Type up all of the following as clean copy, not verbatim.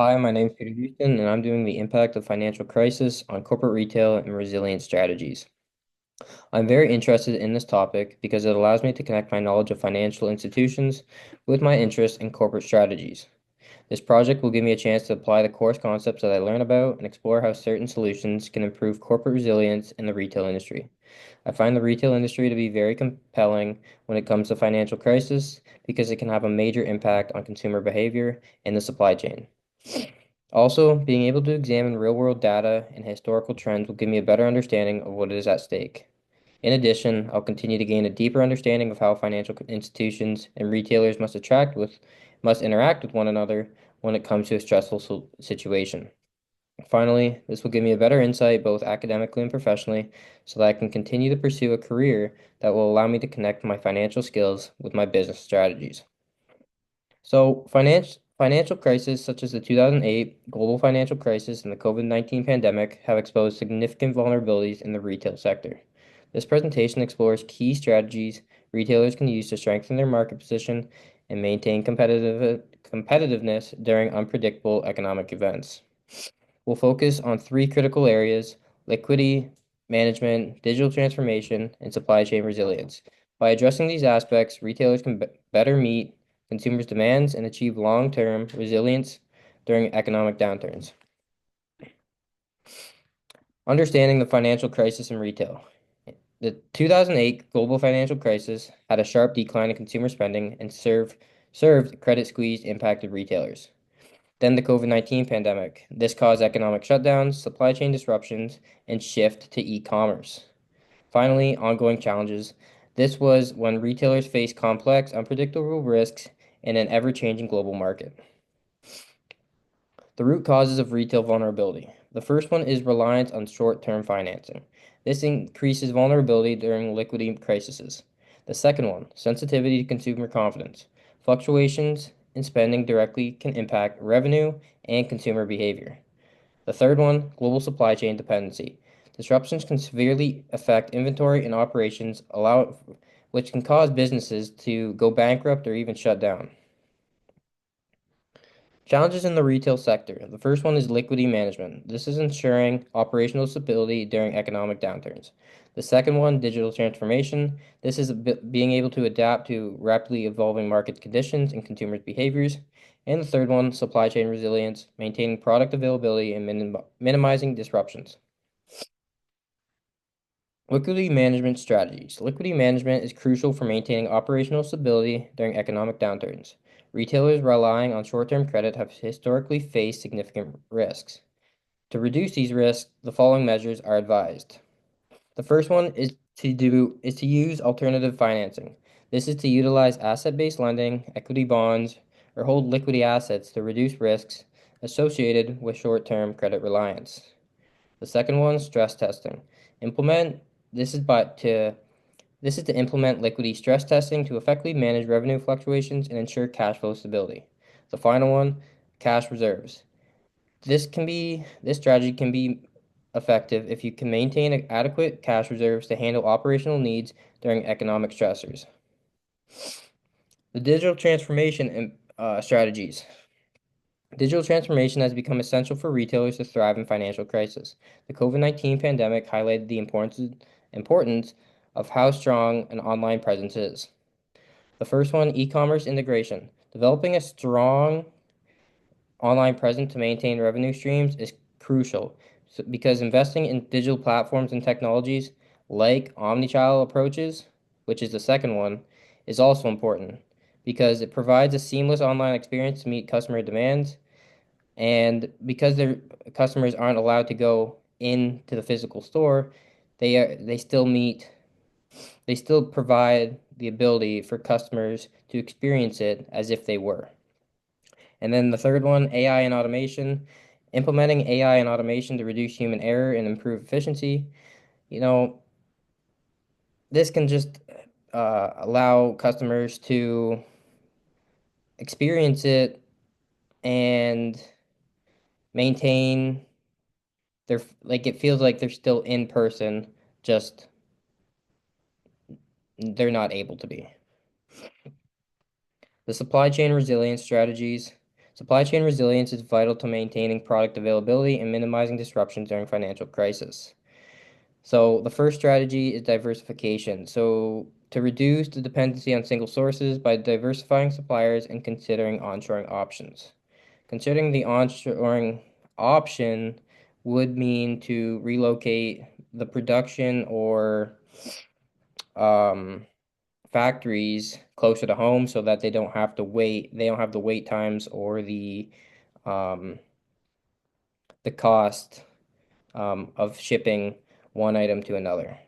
Hi, my name is Peter Houston, and I'm doing the impact of financial crisis on corporate retail and resilient strategies. I'm very interested in this topic because it allows me to connect my knowledge of financial institutions with my interest in corporate strategies. This project will give me a chance to apply the course concepts that I learn about and explore how certain solutions can improve corporate resilience in the retail industry. I find the retail industry to be very compelling when it comes to financial crisis because it can have a major impact on consumer behavior and the supply chain. Also, being able to examine real-world data and historical trends will give me a better understanding of what is at stake. In addition, I'll continue to gain a deeper understanding of how financial institutions and retailers must interact with one another when it comes to a stressful situation. Finally, this will give me a better insight both academically and professionally so that I can continue to pursue a career that will allow me to connect my financial skills with my business strategies. So, financial crises such as the 2008 global financial crisis and the COVID-19 pandemic have exposed significant vulnerabilities in the retail sector. This presentation explores key strategies retailers can use to strengthen their market position and maintain competitiveness during unpredictable economic events. We'll focus on three critical areas: liquidity management, digital transformation, and supply chain resilience. By addressing these aspects, retailers can better meet consumers' demands and achieve long-term resilience during economic downturns. Understanding the financial crisis in retail. The 2008 global financial crisis had a sharp decline in consumer spending and served credit-squeezed impacted retailers. Then the COVID-19 pandemic. This caused economic shutdowns, supply chain disruptions, and shift to e-commerce. Finally, ongoing challenges. This was when retailers faced complex, unpredictable risks in an ever-changing global market. The root causes of retail vulnerability. The first one is reliance on short-term financing. This increases vulnerability during liquidity crises. The second one, sensitivity to consumer confidence. Fluctuations in spending directly can impact revenue and consumer behavior. The third one, global supply chain dependency. Disruptions can severely affect inventory and operations, which can cause businesses to go bankrupt or even shut down. Challenges in the retail sector. The first one is liquidity management. This is ensuring operational stability during economic downturns. The second one, digital transformation. This is being able to adapt to rapidly evolving market conditions and consumers' behaviors. And the third one, supply chain resilience, maintaining product availability and minimizing disruptions. Liquidity management strategies. Liquidity management is crucial for maintaining operational stability during economic downturns. Retailers relying on short-term credit have historically faced significant risks. To reduce these risks, the following measures are advised. The first one is to use alternative financing. This is to utilize asset-based lending, equity bonds, or hold liquidity assets to reduce risks associated with short-term credit reliance. The second one, stress testing. Implement this is but to This is to implement liquidity stress testing to effectively manage revenue fluctuations and ensure cash flow stability. The final one, cash reserves. This strategy can be effective if you can maintain adequate cash reserves to handle operational needs during economic stressors. The digital transformation and strategies. Digital transformation has become essential for retailers to thrive in financial crisis. The COVID-19 pandemic highlighted the importance of how strong an online presence is. The first one, e-commerce integration. Developing a strong online presence to maintain revenue streams is crucial because investing in digital platforms and technologies like omnichannel approaches, which is the second one, is also important because it provides a seamless online experience to meet customer demands, and because their customers aren't allowed to go into the physical store, they still provide the ability for customers to experience it as if they were. And then the third one, AI and automation. Implementing AI and automation to reduce human error and improve efficiency. You know, this can just allow customers to experience it and maintain like it feels like they're still in person, just they're not able to be. The supply chain resilience strategies. Supply chain resilience is vital to maintaining product availability and minimizing disruptions during financial crisis. So the first strategy is diversification. So to reduce the dependency on single sources by diversifying suppliers and considering onshoring options. Considering the onshoring option would mean to relocate the production or um, factories closer to home so that they don't have the wait times or um, the cost of shipping one item to another.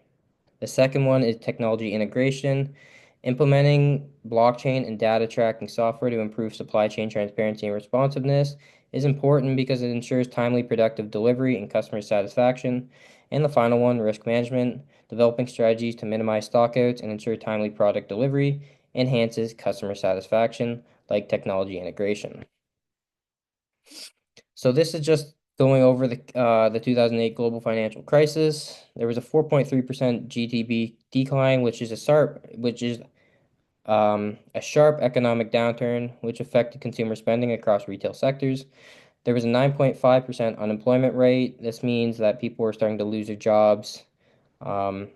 The second one is technology integration, implementing blockchain and data tracking software to improve supply chain transparency and responsiveness is important because it ensures timely, productive delivery and customer satisfaction. And the final one, risk management, developing strategies to minimize stockouts and ensure timely product delivery enhances customer satisfaction, like technology integration. So this is just going over the 2008 global financial crisis. There was a 4.3% GDP decline, which is a sharp economic downturn, which affected consumer spending across retail sectors. There was a 9.5% unemployment rate. This means that people were starting to lose their jobs um,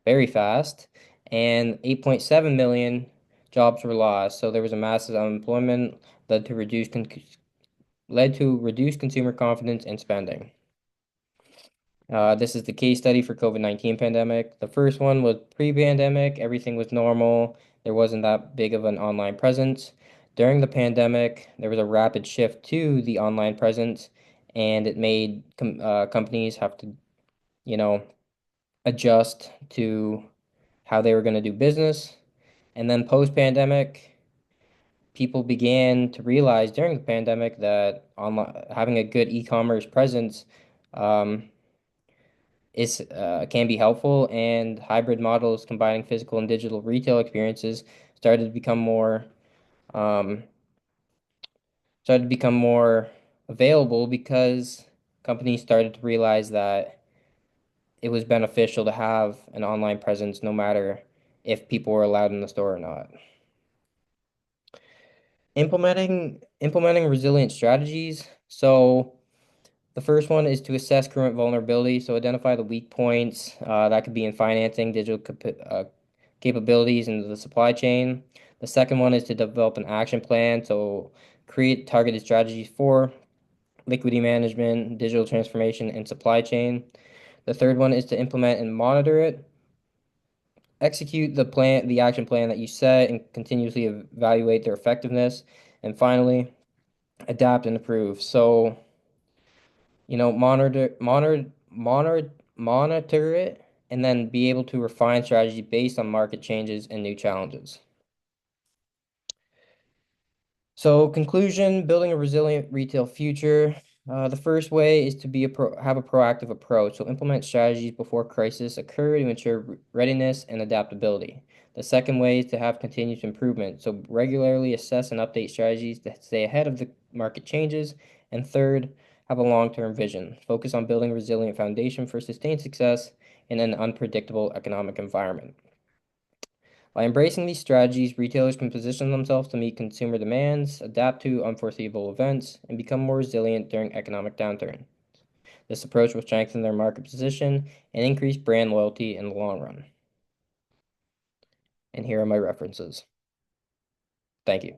very fast, and 8.7 million jobs were lost. So there was a massive unemployment led to reduced consumer confidence and spending. This is the case study for COVID-19 pandemic. The first one was pre-pandemic, everything was normal. There wasn't that big of an online presence. During the pandemic, there was a rapid shift to the online presence, and it made companies have to, you know, adjust to how they were going to do business. And then post-pandemic, people began to realize during the pandemic that online having a good e-commerce presence um, is can be helpful, and hybrid models combining physical and digital retail experiences started to become more um, available because companies started to realize that it was beneficial to have an online presence no matter if people were allowed in the store or not. Implementing resilient strategies. So the first one is to assess current vulnerability. So identify the weak points that could be in financing, capabilities in the supply chain. The second one is to develop an action plan. So create targeted strategies for liquidity management, digital transformation, and supply chain. The third one is to implement and monitor it. Execute the action plan that you set, and continuously evaluate their effectiveness. And finally, adapt and improve. So monitor it, and then be able to refine strategy based on market changes and new challenges. So conclusion, building a resilient retail future. The first way is to have a proactive approach. So implement strategies before crisis occur to ensure readiness and adaptability. The second way is to have continuous improvement. So regularly assess and update strategies to stay ahead of the market changes. And third, have a long-term vision. Focus on building a resilient foundation for sustained success in an unpredictable economic environment. By embracing these strategies, retailers can position themselves to meet consumer demands, adapt to unforeseeable events, and become more resilient during economic downturn. This approach will strengthen their market position and increase brand loyalty in the long run. And here are my references. Thank you.